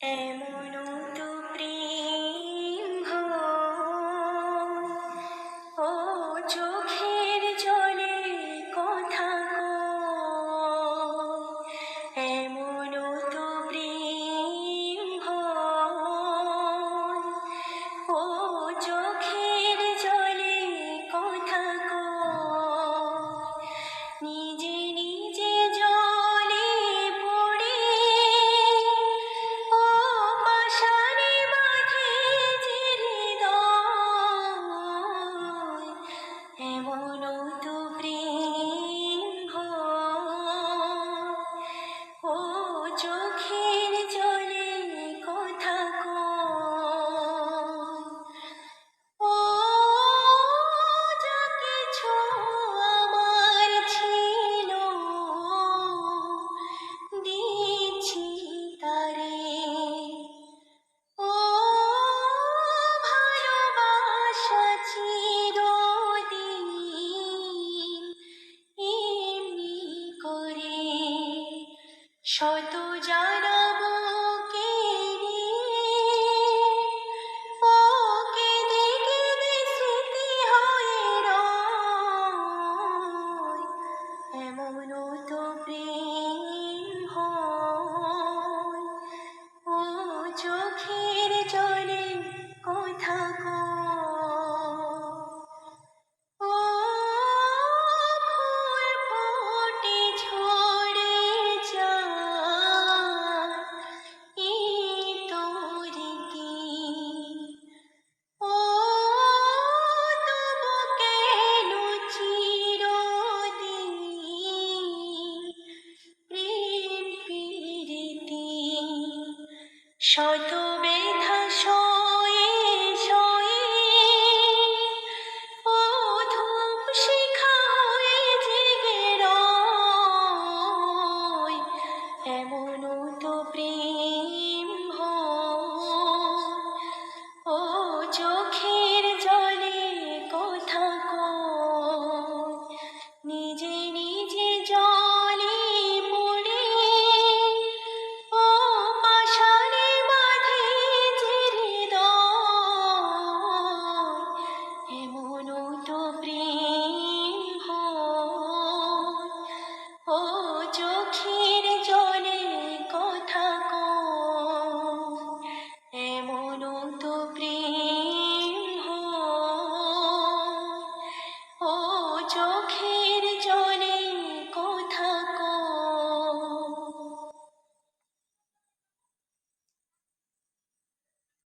এমনও তো প্রেম হয়, ও চোখের জলে কথা কয়। এমনও তো প্রেম হয়, ও চোখের জলে কথা কয়। নিজে নিজে জলে পড়ে ও পাষাণে বাঁধে যে হৃদয়। এমনও তো প্রেম হয়, ও চোখের জলে কথা কয়। ও যা কিছু আমার ছিল দিয়েছি তারে, ও ভালোবাসা চিরদিন এমনি করে শত জানাবো কে ও কেঁদে কেঁদে স্মৃতি হয়ে রয়। এমনও তো প্রেম হয়, ও চোখের জলে কথা কয়। ও ফুল ফোটে ঝরে যায় এই তোরিকে, ও তবু কেন চিরদিন প্রেম প্রীতি শত